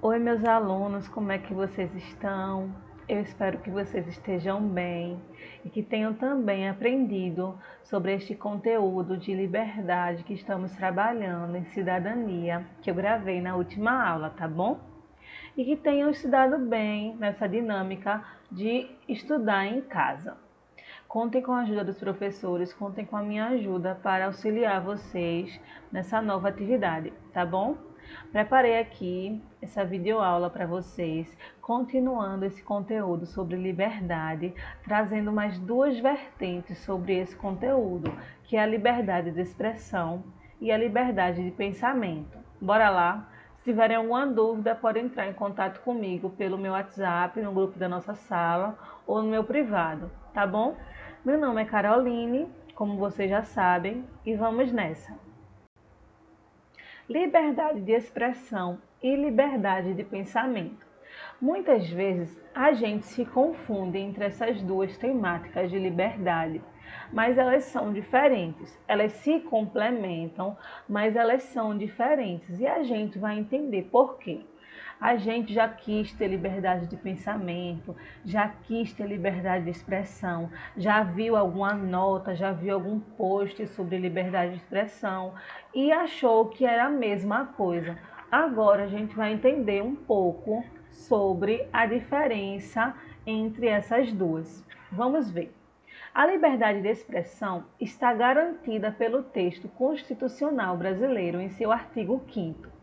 Oi, meus alunos, como é que vocês estão? Eu espero que vocês estejam bem e que tenham também aprendido sobre este conteúdo de liberdade que estamos trabalhando em cidadania, que eu gravei na última aula, tá bom? E que tenham estudado bem nessa dinâmica de estudar em casa. Contem com a ajuda dos professores, contem com a minha ajuda para auxiliar vocês nessa nova atividade, tá bom? Preparei aqui essa videoaula para vocês, continuando esse conteúdo sobre liberdade, trazendo mais duas vertentes sobre esse conteúdo, que é a liberdade de expressão e a liberdade de pensamento. Bora lá? Se tiverem alguma dúvida, podem entrar em contato comigo pelo meu WhatsApp, no grupo da nossa sala ou no meu privado, tá bom? Meu nome é Caroline, como vocês já sabem, e vamos nessa. Liberdade de expressão e liberdade de pensamento. Muitas vezes a gente se confunde entre essas duas temáticas de liberdade, mas elas são diferentes. Elas se complementam, mas elas são diferentes e a gente vai entender por quê. A gente já quis ter liberdade de pensamento, já quis ter liberdade de expressão, já viu alguma nota, já viu algum post sobre liberdade de expressão e achou que era a mesma coisa. Agora a gente vai entender um pouco sobre a diferença entre essas duas. Vamos ver. A liberdade de expressão está garantida pelo texto constitucional brasileiro em seu artigo 5º.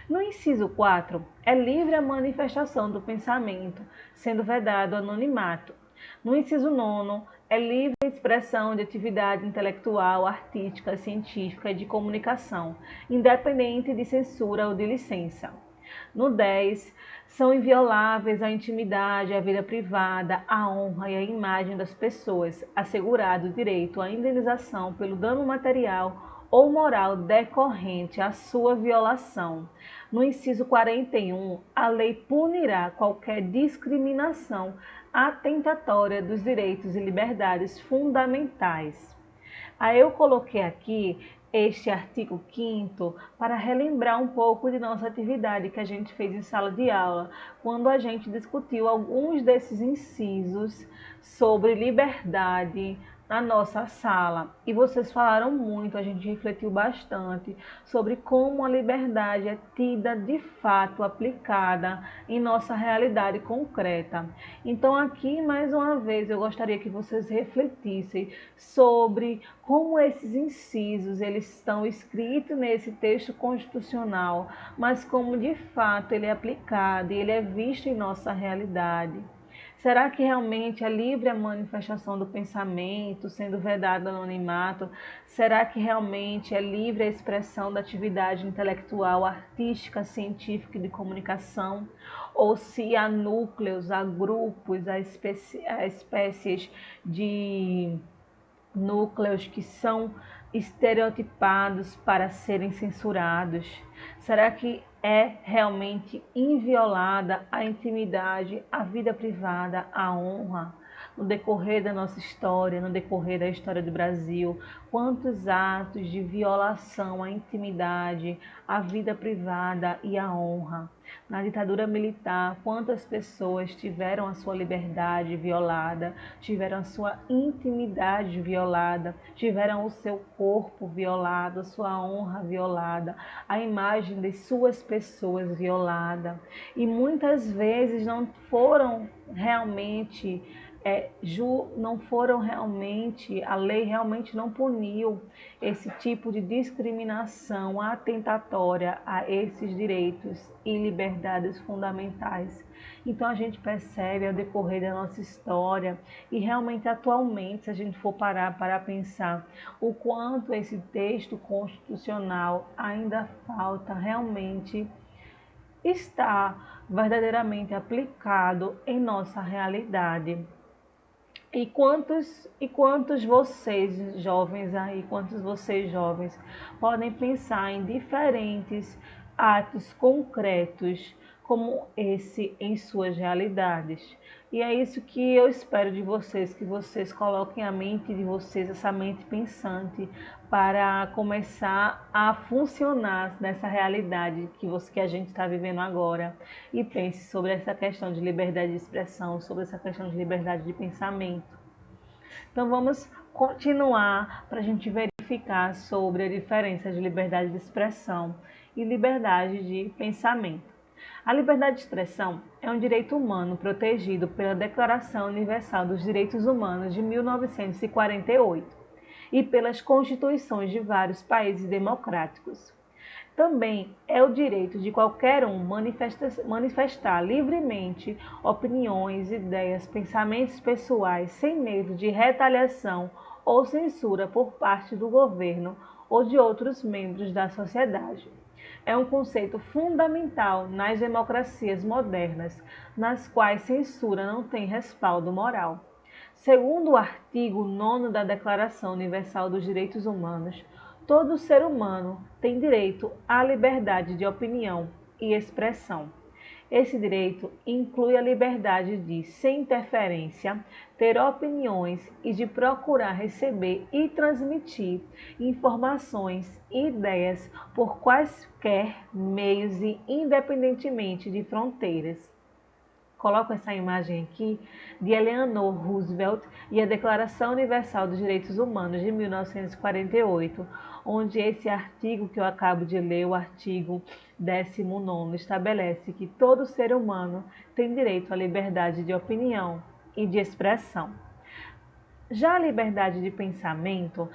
No inciso 4, é livre a manifestação do pensamento, sendo vedado o anonimato. No inciso 9, é livre a expressão de atividade intelectual, artística, científica e de comunicação, independente de censura ou de licença. No 10, são invioláveis a intimidade, a vida privada, a honra e a imagem das pessoas, assegurado o direito à indenização pelo dano material ou moral decorrente à sua violação. No inciso 41, a lei punirá qualquer discriminação atentatória dos direitos e liberdades fundamentais. Aí eu coloquei aqui este artigo 5º para relembrar um pouco de nossa atividade que a gente fez em sala de aula, quando a gente discutiu alguns desses incisos sobre liberdade na nossa sala. E vocês falaram muito, a gente refletiu bastante sobre como a liberdade é tida de fato aplicada em nossa realidade concreta. Então aqui, mais uma vez, eu gostaria que vocês refletissem sobre como esses incisos eles estão escritos nesse texto constitucional, mas como de fato ele é aplicado e ele é visto em nossa realidade. Será que realmente é livre a manifestação do pensamento, sendo vedado o anonimato? Será que realmente é livre a expressão da atividade intelectual, artística, científica e de comunicação? Ou se há núcleos, há grupos, há espécies de núcleos que são estereotipados para serem censurados? Será que é realmente inviolada a intimidade, a vida privada, a honra? No decorrer da nossa história, no decorrer da história do Brasil, quantos atos de violação à intimidade, à vida privada e à honra? Na ditadura militar, quantas pessoas tiveram a sua liberdade violada, tiveram a sua intimidade violada, tiveram o seu corpo violado, a sua honra violada, a imagem de suas pessoas violada. E muitas vezes não foram realmente não foram realmente, a lei realmente não puniu esse tipo de discriminação atentatória a esses direitos e liberdades fundamentais. Então a gente percebe ao decorrer da nossa história e realmente atualmente, se a gente for parar para pensar o quanto esse texto constitucional ainda falta realmente estar verdadeiramente aplicado em nossa realidade. E quantos vocês jovens podem pensar em diferentes atos concretos como esse em suas realidades. E é isso que eu espero de vocês, que vocês coloquem a mente de vocês, essa mente pensante, para começar a funcionar nessa realidade que a gente está vivendo agora. E pense sobre essa questão de liberdade de expressão, sobre essa questão de liberdade de pensamento. Então vamos continuar para a gente verificar sobre a diferença de liberdade de expressão e liberdade de pensamento. A liberdade de expressão é um direito humano protegido pela Declaração Universal dos Direitos Humanos de 1948 e pelas constituições de vários países democráticos. Também é o direito de qualquer um manifestar livremente opiniões, ideias, pensamentos pessoais sem medo de retaliação ou censura por parte do governo ou de outros membros da sociedade. É um conceito fundamental nas democracias modernas, nas quais censura não tem respaldo moral. Segundo o artigo 9º da Declaração Universal dos Direitos Humanos, todo ser humano tem direito à liberdade de opinião e expressão. Esse direito inclui a liberdade de, sem interferência, ter opiniões e de procurar receber e transmitir informações e ideias por quaisquer meios e independentemente de fronteiras. Coloco essa imagem aqui de Eleanor Roosevelt e a Declaração Universal dos Direitos Humanos de 1948, onde esse artigo que eu acabo de ler, o artigo 19º, estabelece que todo ser humano tem direito à liberdade de opinião e de expressão. Já a liberdade de pensamento,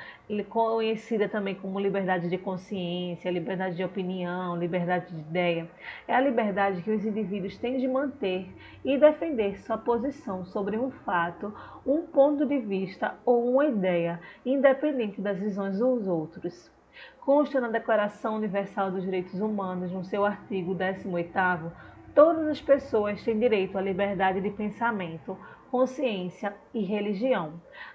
conhecida também como liberdade de consciência, liberdade de opinião, liberdade de ideia, é a liberdade que os indivíduos têm de manter e defender sua posição sobre um fato, um ponto de vista ou uma ideia, independente das visões dos outros. Consta na Declaração Universal dos Direitos Humanos, no seu artigo 18º, todas as pessoas têm direito à liberdade de pensamento, consciência e religião.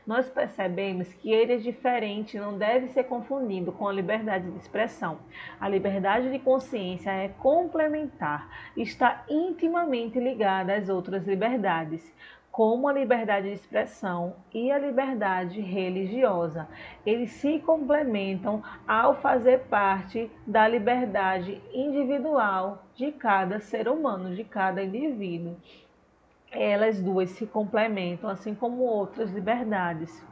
Nós percebemos que ele é diferente e não deve ser confundido com a liberdade de expressão. A liberdade de consciência é complementar, está intimamente ligada às outras liberdades, como a liberdade de expressão e a liberdade religiosa. Eles se complementam ao fazer parte da liberdade individual de cada ser humano, de cada indivíduo. Elas duas se complementam, assim como outras liberdades.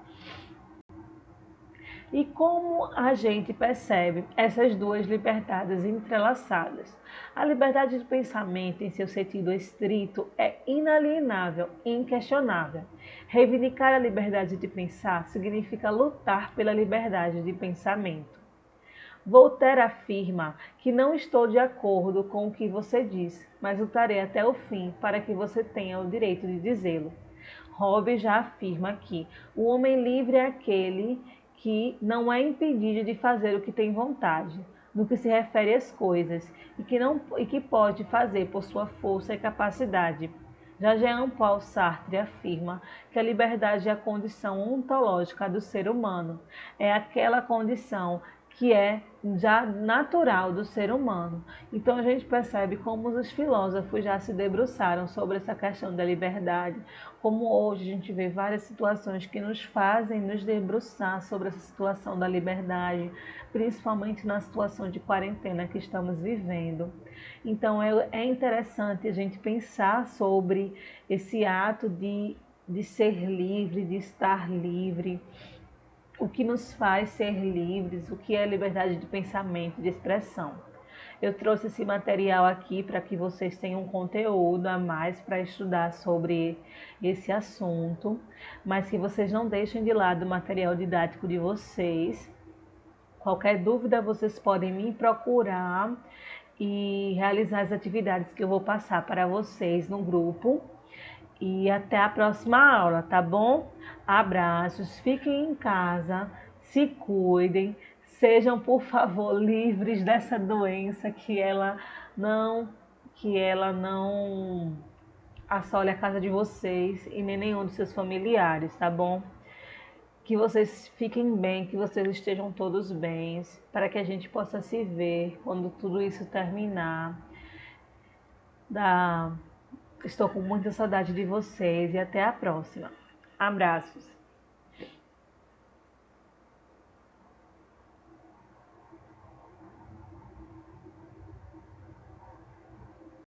E como a gente percebe essas duas liberdades entrelaçadas? A liberdade de pensamento, em seu sentido estrito, é inalienável e inquestionável. Reivindicar a liberdade de pensar significa lutar pela liberdade de pensamento. Voltaire afirma que não estou de acordo com o que você diz, mas lutarei até o fim para que você tenha o direito de dizê-lo. Hobbes já afirma que o homem livre é aquele que não é impedido de fazer o que tem vontade, no que se refere às coisas, e que pode fazer por sua força e capacidade. Já Jean-Paul Sartre afirma que a liberdade é a condição ontológica do ser humano, é aquela condição que é já natural do ser humano. Então a gente percebe como os filósofos já se debruçaram sobre essa questão da liberdade, como hoje a gente vê várias situações que nos fazem nos debruçar sobre essa situação da liberdade, principalmente na situação de quarentena que estamos vivendo. Então é interessante a gente pensar sobre esse ato de ser livre, de estar livre, o que nos faz ser livres, o que é liberdade de pensamento, de expressão. Eu trouxe esse material aqui para que vocês tenham um conteúdo a mais para estudar sobre esse assunto, mas que vocês não deixem de lado o material didático de vocês. Qualquer dúvida, vocês podem me procurar e realizar as atividades que eu vou passar para vocês no grupo. E até a próxima aula, tá bom? Abraços, fiquem em casa, se cuidem, sejam, por favor, livres dessa doença, que ela não assole a casa de vocês e nem nenhum dos seus familiares, tá bom? Que vocês fiquem bem, que vocês estejam todos bem, para que a gente possa se ver quando tudo isso terminar. Estou com muita saudade de vocês e até a próxima. Abraços!